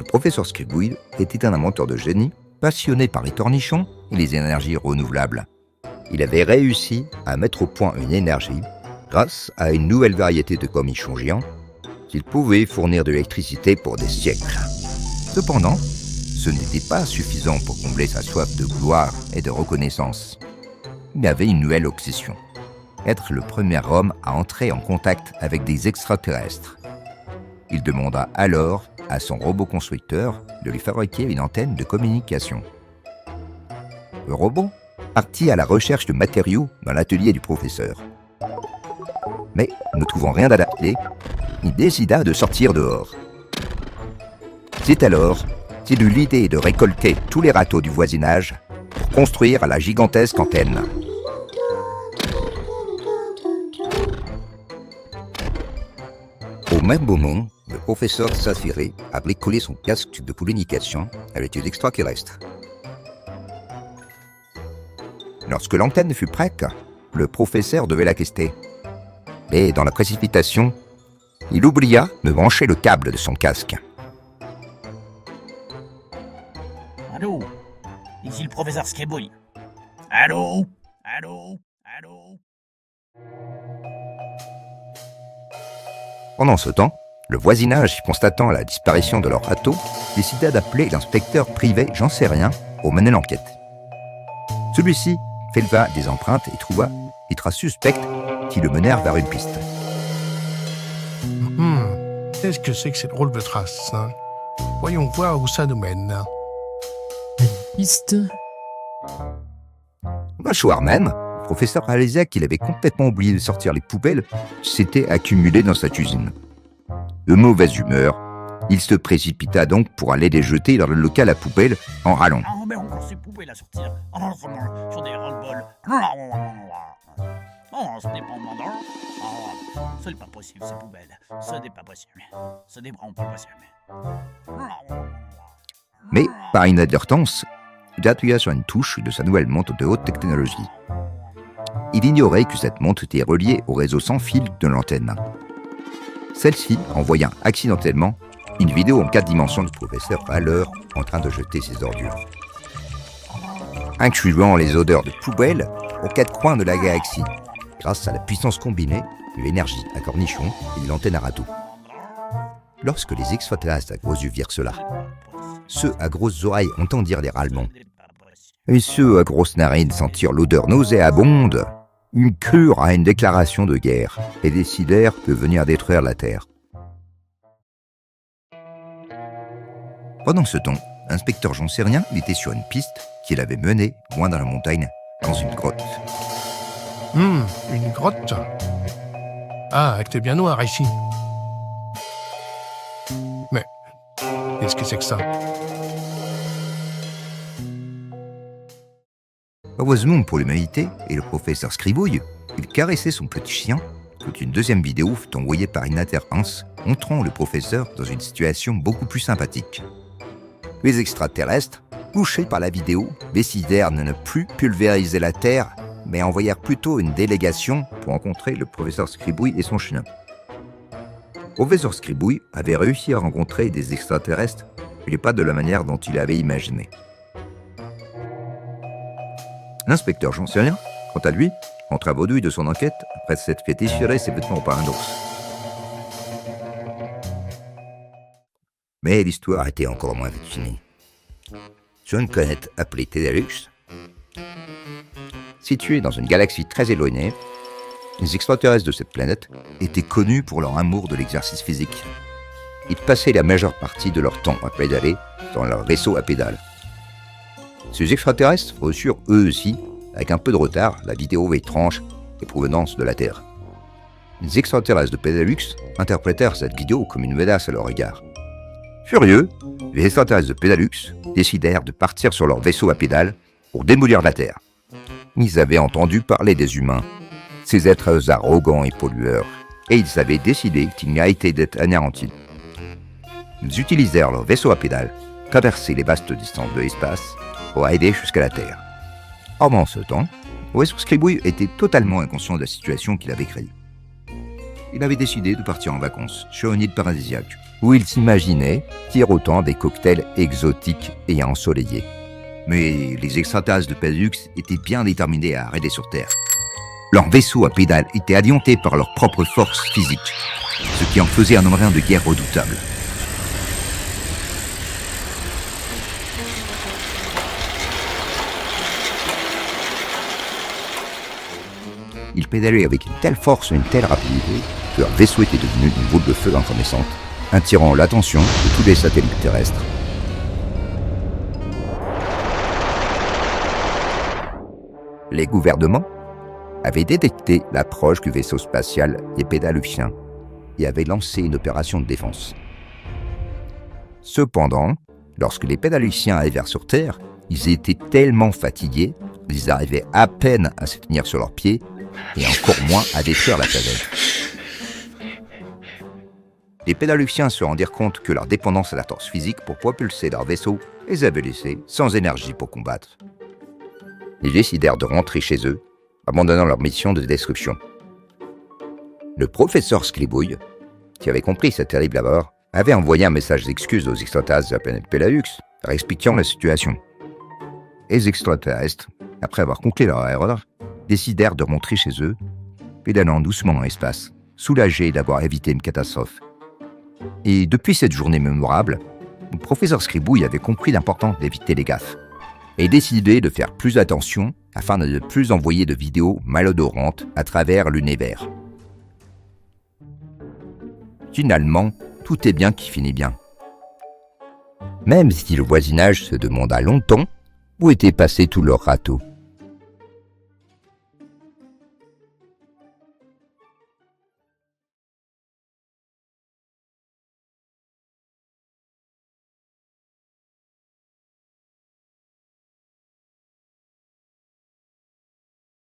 Le professeur Scribouille était un inventeur de génie, passionné par les cornichons et les énergies renouvelables. Il avait réussi à mettre au point une énergie grâce à une nouvelle variété de cornichons géants qu'ils pouvaient fournir de l'électricité pour des siècles. Cependant, ce n'était pas suffisant pour combler sa soif de gloire et de reconnaissance. Il avait une nouvelle obsession, être le premier homme à entrer en contact avec des extraterrestres. Il demanda alors à son robot constructeur de lui fabriquer une antenne de communication. Le robot partit à la recherche de matériaux dans l'atelier du professeur. Mais, ne trouvant rien d'adapté, il décida de sortir dehors. C'est alors qu'il eut l'idée de récolter tous les râteaux du voisinage pour construire la gigantesque antenne. Au même moment, le professeur s'affairait à bricoler son casque de communication avec les extraterrestres. Lorsque l'antenne fut prête, le professeur devait la tester. Mais dans la précipitation, il oublia de brancher le câble de son casque. Allô? Ici le professeur Scribouille. Allô? Allô? Allô? Pendant ce temps, le voisinage, constatant la disparition de leur râteau, décida d'appeler l'inspecteur privé J'en sais rien pour mener l'enquête. Celui-ci préleva des empreintes et trouva des traces suspectes qui le menèrent vers une piste. Qu'est-ce que c'est que ces drôles de traces, hein? Voyons voir où ça nous mène. Piste. Le soir même, le professeur réalisa qu'il avait complètement oublié de sortir les poubelles qui s'étaient accumulées dans sa cuisine. De mauvaise humeur, il se précipita donc pour aller les jeter dans le local à poubelles en râlant. Ah, mais encore ces poubelles à sortir. J'en ai ras-le-bol. Oh, ce n'est pas mandant. Oh, ce n'est pas possible, ces poubelles. Ce n'est pas possible. Ce n'est vraiment pas possible. Mais, par inadvertance, il appuya sur une touche de sa nouvelle montre de haute technologie. Il ignorait que cette montre était reliée au réseau sans fil de l'antenne. Celle-ci envoya accidentellement une vidéo en 4 dimensions du professeur à l'heure en train de jeter ses ordures, incluant les odeurs de poubelle aux 4 coins de la galaxie, grâce à la puissance combinée de l'énergie à cornichon et de l'antenne à râteau. Lorsque les extraterrestres à gros yeux virent cela, ceux à grosses oreilles entendirent des râlements, et ceux à grosses narines sentirent l'odeur nauséabonde, ils crurent à une déclaration de guerre et décidèrent de venir détruire la Terre. Pendant ce temps, l'inspecteur J'en sais rien était sur une piste qu'il avait menée loin dans la montagne, dans une grotte. Une grotte? Ah, c'est bien noir ici. Mais, qu'est-ce que c'est que ça? Heureusement pour l'humanité et le professeur Scribouille, il caressait son petit chien quand une deuxième vidéo fut envoyée par inadvertance, montrant le professeur dans une situation beaucoup plus sympathique. Les extraterrestres, touchés par la vidéo, décidèrent de ne plus pulvériser la Terre, mais envoyèrent plutôt une délégation pour rencontrer le professeur Scribouille et son chien. Le professeur Scribouille avait réussi à rencontrer des extraterrestres, mais pas de la manière dont il avait imaginé. L'inspecteur J'en sais rien, quant à lui, entra à vaudouille de son enquête après s'être fait déchirer ses vêtements par un ours. Mais l'histoire était encore moins vite finie. Sur une planète appelée Tedalux, située dans une galaxie très éloignée, les extraterrestres de cette planète étaient connus pour leur amour de l'exercice physique. Ils passaient la majeure partie de leur temps à pédaler dans leur vaisseau à pédales. Ces extraterrestres reçurent eux aussi, avec un peu de retard, la vidéo étrange et provenance de la Terre. Les extraterrestres de Pédalux interprétèrent cette vidéo comme une menace à leur égard. Furieux, les extraterrestres de Pédalux décidèrent de partir sur leur vaisseau à pédales pour démolir la Terre. Ils avaient entendu parler des humains, ces êtres arrogants et pollueurs, et ils avaient décidé qu'ils méritaient d'être anéantis. Ils utilisèrent leur vaisseau à pédales, traverser les vastes distances de l'espace, pour aider jusqu'à la Terre. Pendant ce temps, le professeur Scribouille était totalement inconscient de la situation qu'il avait créée. il avait décidé de partir en vacances sur une île paradisiaque, où il s'imaginait tirotant des cocktails exotiques et ensoleillés. Mais les extraterrestres de Pédalux étaient bien déterminés à arriver sur Terre. Leur vaisseau à pédales était alimenté par leur propre force physique, ce qui en faisait un engin de guerre redoutable. Ils pédalaient avec une telle force et une telle rapidité que leur vaisseau était devenu une boule de feu incandescente, attirant l'attention de tous les satellites terrestres. Les gouvernements avaient détecté l'approche du vaisseau spatial des Pédaluxiens et avaient lancé une opération de défense. Cependant, lorsque les Pédaluxiens arrivèrent sur Terre, ils étaient tellement fatigués qu'ils arrivaient à peine à se tenir sur leurs pieds et encore moins à détruire la planète. Les Pédaluxiens se rendirent compte que leur dépendance à la force physique pour propulser leur vaisseau les avait laissés sans énergie pour combattre. Ils décidèrent de rentrer chez eux, abandonnant leur mission de destruction. Le professeur Scribouille, qui avait compris cette terrible erreur, avait envoyé un message d'excuse aux extraterrestres de la planète Pédalux, leur expliquant la situation. Les extraterrestres, après avoir conclu leur erreur, décidèrent de rentrer chez eux, pédalant doucement dans l'espace, soulagés d'avoir évité une catastrophe. Et depuis cette journée mémorable, le professeur Scribouille avait compris l'importance d'éviter les gaffes et décidé de faire plus attention afin de ne plus envoyer de vidéos malodorantes à travers l'univers. Finalement, tout est bien qui finit bien. Même si le voisinage se demanda longtemps où étaient passés tous leurs râteaux.